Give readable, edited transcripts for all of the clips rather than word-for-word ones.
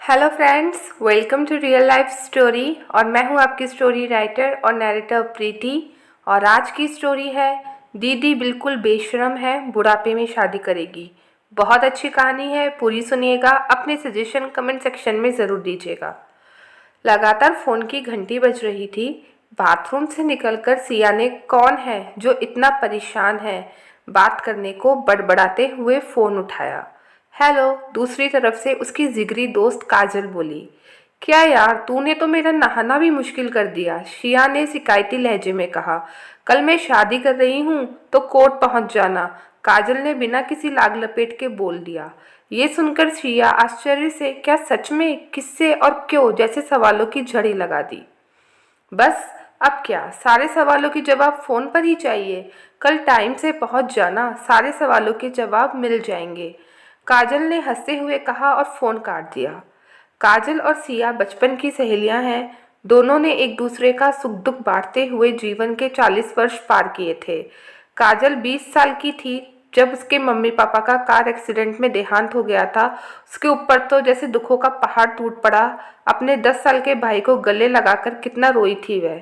Hello friends, welcome to real life story. और मैं हूं आपकी स्टोरी राइटर और नैरेटर प्रीति। और आज की स्टोरी है दीदी बिल्कुल बेशर्म है, बुढ़ापे में शादी करेगी। बहुत अच्छी कहानी है, पूरी सुनिएगा। अपने सजेशन कमेंट सेक्शन में ज़रूर दीजिएगा। लगातार फ़ोन की घंटी बज रही थी। बाथरूम से निकलकर सिया ने कौन है जो इतना परेशान है बात करने को बड़बड़ाते हुए फ़ोन उठाया। हेलो, दूसरी तरफ से उसकी जिगरी दोस्त काजल बोली। क्या यार, तूने तो मेरा नहाना भी मुश्किल कर दिया, शिया ने शिकायती लहजे में कहा। कल मैं शादी कर रही हूँ तो कोर्ट पहुँच जाना, काजल ने बिना किसी लाग लपेट के बोल दिया। ये सुनकर शिया आश्चर्य से क्या सच में, किससे और क्यों जैसे सवालों की झड़ी लगा दी। बस, अब क्या सारे सवालों के जवाब फ़ोन पर ही चाहिए? कल टाइम से पहुंच जाना, सारे सवालों के जवाब मिल जाएंगे, काजल ने हंसते हुए कहा और फ़ोन काट दिया। काजल और सिया बचपन की सहेलियां हैं। दोनों ने एक दूसरे का सुख दुख बांटते हुए जीवन के 40 वर्ष पार किए थे। काजल 20 साल की थी जब उसके मम्मी पापा का कार एक्सीडेंट में देहांत हो गया था। उसके ऊपर तो जैसे दुखों का पहाड़ टूट पड़ा। अपने 10 साल के भाई को गले लगाकर कितना रोई थी वह।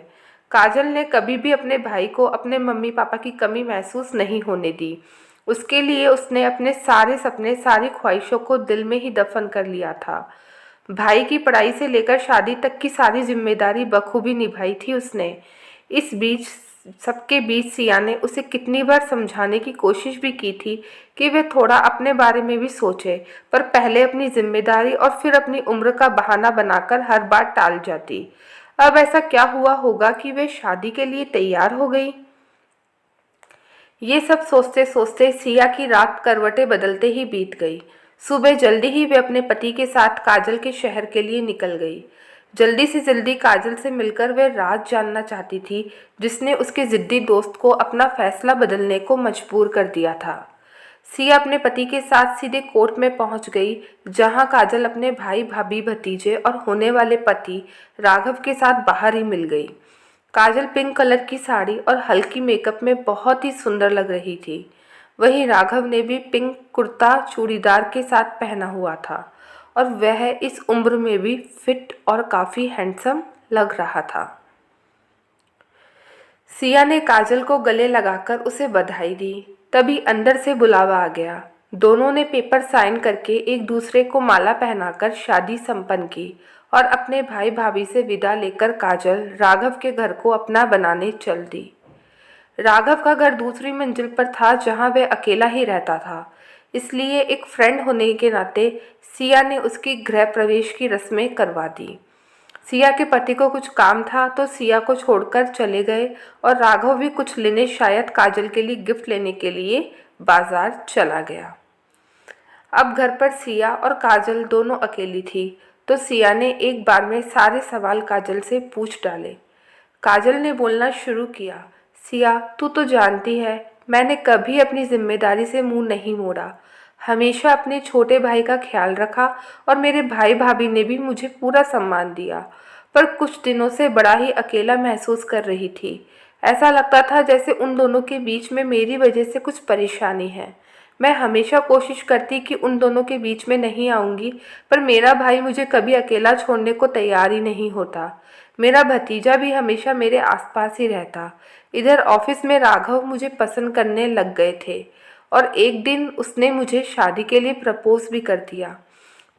काजल ने कभी भी अपने भाई को अपने मम्मी पापा की कमी महसूस नहीं होने दी। उसके लिए उसने अपने सारे सपने, सारी ख्वाहिशों को दिल में ही दफन कर लिया था। भाई की पढ़ाई से लेकर शादी तक की सारी जिम्मेदारी बखूबी निभाई थी उसने। इस बीच, सबके बीच सिया ने उसे कितनी बार समझाने की कोशिश भी की थी कि वह थोड़ा अपने बारे में भी सोचे, पर पहले अपनी जिम्मेदारी और फिर अपनी उम्र का बहाना बनाकर हर बार टाल जाती। अब ऐसा क्या हुआ होगा कि वह शादी के लिए तैयार हो गई? ये सब सोचते सोचते सिया की रात करवटें बदलते ही बीत गई। सुबह जल्दी ही वे अपने पति के साथ काजल के शहर के लिए निकल गई। जल्दी से जल्दी काजल से मिलकर वह राज जानना चाहती थी जिसने उसके जिद्दी दोस्त को अपना फैसला बदलने को मजबूर कर दिया था। सिया अपने पति के साथ सीधे कोर्ट में पहुंच गई, जहां काजल अपने भाई भाभी भतीजे और होने वाले पति राघव के साथ बाहर ही मिल गई। काजल पिंक कलर की साड़ी और हल्की मेकअप में बहुत ही सुंदर लग रही थी। वहीं राघव ने भी पिंक कुर्ता चूड़ीदार के साथ पहना हुआ था और वह इस उम्र में भी फिट और काफ़ी हैंडसम लग रहा था। सिया ने काजल को गले लगाकर उसे बधाई दी। तभी अंदर से बुलावा आ गया। दोनों ने पेपर साइन करके एक दूसरे को माला पहनाकर शादी संपन्न की और अपने भाई भाभी से विदा लेकर काजल राघव के घर को अपना बनाने चल दी। राघव का घर दूसरी मंजिल पर था जहां वह अकेला ही रहता था, इसलिए एक फ्रेंड होने के नाते सिया ने उसकी गृह प्रवेश की रस्में करवा दी। सिया के पति को कुछ काम था तो सिया को छोड़कर चले गए और राघव भी कुछ लेने, शायद काजल के लिए गिफ्ट लेने के लिए बाजार चला गया। अब घर पर सिया और काजल दोनों अकेली थी, तो सिया ने एक बार में सारे सवाल काजल से पूछ डाले। काजल ने बोलना शुरू किया। सिया, तू तो जानती है मैंने कभी अपनी जिम्मेदारी से मुंह नहीं मोड़ा, हमेशा अपने छोटे भाई का ख्याल रखा और मेरे भाई भाभी ने भी मुझे पूरा सम्मान दिया। पर कुछ दिनों से बड़ा ही अकेला महसूस कर रही थी। ऐसा लगता था जैसे उन दोनों के बीच में मेरी वजह से कुछ परेशानी है। मैं हमेशा कोशिश करती कि उन दोनों के बीच में नहीं आऊंगी, पर मेरा भाई मुझे कभी अकेला छोड़ने को तैयार ही नहीं होता। मेरा भतीजा भी हमेशा मेरे आसपास ही रहता। इधर ऑफिस में राघव मुझे पसंद करने लग गए थे और एक दिन उसने मुझे शादी के लिए प्रपोज भी कर दिया,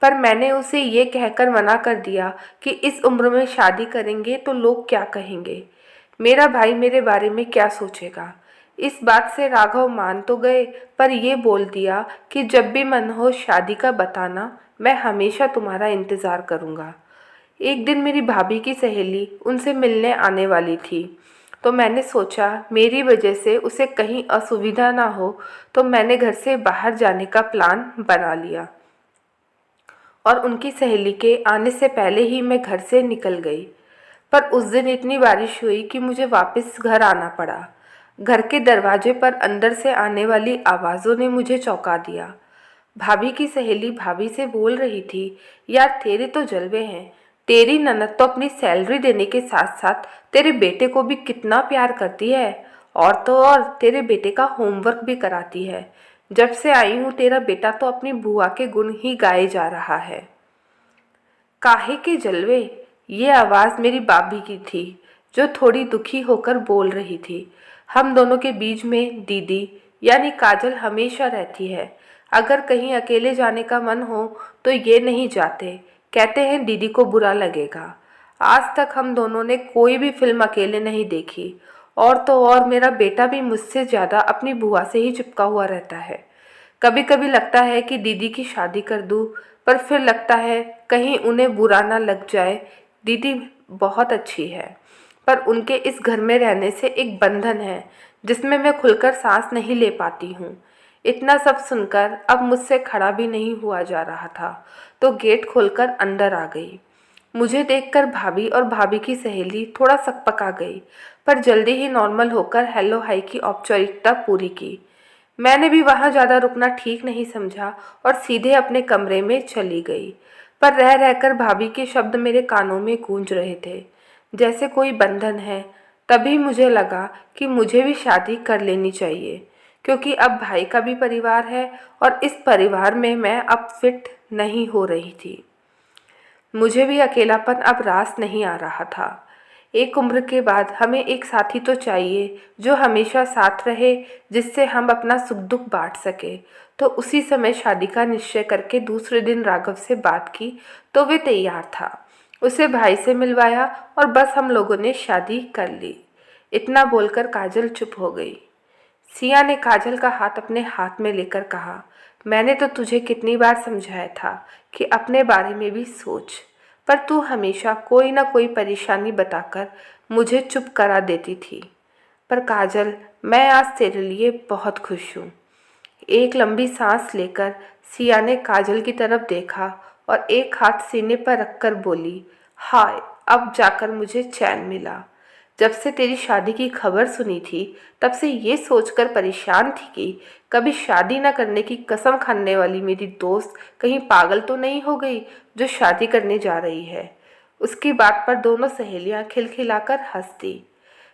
पर मैंने उसे ये कहकर मना कर दिया कि इस उम्र में शादी करेंगे तो लोग क्या कहेंगे, मेरा भाई मेरे बारे में क्या सोचेगा। इस बात से राघव मान तो गए, पर ये बोल दिया कि जब भी मन हो शादी का बताना, मैं हमेशा तुम्हारा इंतज़ार करूँगा। एक दिन मेरी भाभी की सहेली उनसे मिलने आने वाली थी, तो मैंने सोचा मेरी वजह से उसे कहीं असुविधा ना हो, तो मैंने घर से बाहर जाने का प्लान बना लिया और उनकी सहेली के आने से पहले ही मैं घर से निकल गई। पर उस दिन इतनी बारिश हुई कि मुझे वापस घर आना पड़ा। घर के दरवाजे पर अंदर से आने वाली आवाज़ों ने मुझे चौंका दिया। भाभी की सहेली भाभी से बोल रही थी, यार तेरे तो जलवे हैं, तेरी ननद तो अपनी सैलरी देने के साथ साथ तेरे बेटे को भी कितना प्यार करती है, और तो और तेरे बेटे का होमवर्क भी कराती है। जब से आई हूँ तेरा बेटा तो अपनी बुआ के गुण ही गाए जा रहा है। काहे के जलवे? ये आवाज़ मेरी भाभी की थी, जो थोड़ी दुखी होकर बोल रही थी। हम दोनों के बीच में दीदी यानी काजल हमेशा रहती है। अगर कहीं अकेले जाने का मन हो तो ये नहीं जाते, कहते हैं दीदी को बुरा लगेगा। आज तक हम दोनों ने कोई भी फिल्म अकेले नहीं देखी, और तो और मेरा बेटा भी मुझसे ज़्यादा अपनी बुआ से ही चिपका हुआ रहता है। कभी कभी लगता है कि दीदी की शादी कर दूँ, पर फिर लगता है कहीं उन्हें बुरा ना लग जाए। दीदी बहुत अच्छी है, पर उनके इस घर में रहने से एक बंधन है जिसमें मैं खुलकर सांस नहीं ले पाती हूँ। इतना सब सुनकर अब मुझसे खड़ा भी नहीं हुआ जा रहा था, तो गेट खोलकर अंदर आ गई। मुझे देखकर भाभी और भाभी की सहेली थोड़ा सकपका गई, पर जल्दी ही नॉर्मल होकर हेलो हाय की औपचारिकता पूरी की। मैंने भी वहाँ ज़्यादा रुकना ठीक नहीं समझा और सीधे अपने कमरे में चली गई। पर रह रहकर भाभी के शब्द मेरे कानों में गूंज रहे थे, जैसे कोई बंधन है। तभी मुझे लगा कि मुझे भी शादी कर लेनी चाहिए, क्योंकि अब भाई का भी परिवार है और इस परिवार में मैं अब फिट नहीं हो रही थी। मुझे भी अकेलापन अब रास नहीं आ रहा था। एक उम्र के बाद हमें एक साथी तो चाहिए जो हमेशा साथ रहे, जिससे हम अपना सुख दुख बांट सके। तो उसी समय शादी का निश्चय करके दूसरे दिन राघव से बात की तो वे तैयार था। उसे भाई से मिलवाया और बस हम लोगों ने शादी कर ली। इतना बोलकर काजल चुप हो गई। सिया ने काजल का हाथ अपने हाथ में लेकर कहा, मैंने तो तुझे कितनी बार समझाया था कि अपने बारे में भी सोच, पर तू हमेशा कोई ना कोई परेशानी बताकर मुझे चुप करा देती थी। पर काजल, मैं आज तेरे लिए बहुत खुश हूँ। एक लंबी सांस लेकर सिया ने काजल की तरफ देखा और एक हाथ सीने पर रखकर बोली, हाय, अब जाकर मुझे चैन मिला। जब से तेरी शादी की खबर सुनी थी, तब से ये सोचकर परेशान थी कि कभी शादी न करने की कसम खाने वाली मेरी दोस्त कहीं पागल तो नहीं हो गई जो शादी करने जा रही है। उसकी बात पर दोनों सहेलियां खिलखिलाकर हंसती।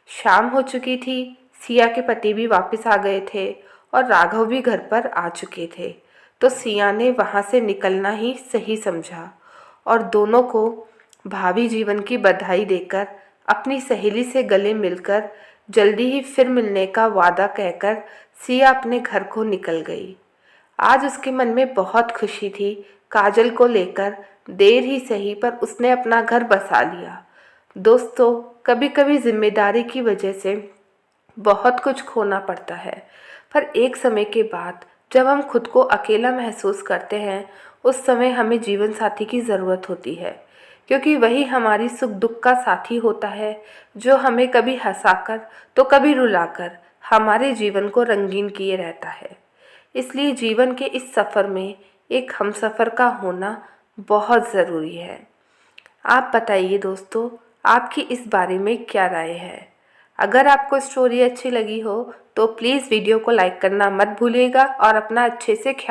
शाम हो चुकी थी। सिया के पति भी वापस आ गए थे और राघव भी घर पर आ चुके थे, तो सिया ने वहाँ से निकलना ही सही समझा और दोनों को भावी जीवन की बधाई देकर अपनी सहेली से गले मिलकर जल्दी ही फिर मिलने का वादा कहकर सिया अपने घर को निकल गई। आज उसके मन में बहुत खुशी थी। काजल को लेकर देर ही सही पर उसने अपना घर बसा लिया। दोस्तों, कभी कभी जिम्मेदारी की वजह से बहुत कुछ खोना पड़ता है, पर एक समय के बाद जब हम खुद को अकेला महसूस करते हैं, उस समय हमें जीवन साथी की ज़रूरत होती है, क्योंकि वही हमारी सुख दुख का साथी होता है, जो हमें कभी हंसाकर तो कभी रुलाकर हमारे जीवन को रंगीन किए रहता है। इसलिए जीवन के इस सफ़र में एक हमसफ़र का होना बहुत ज़रूरी है। आप बताइए दोस्तों, आपकी इस बारे में क्या राय है? अगर आपको स्टोरी अच्छी लगी हो तो प्लीज़ वीडियो को लाइक करना मत भूलिएगा और अपना अच्छे से ख्याल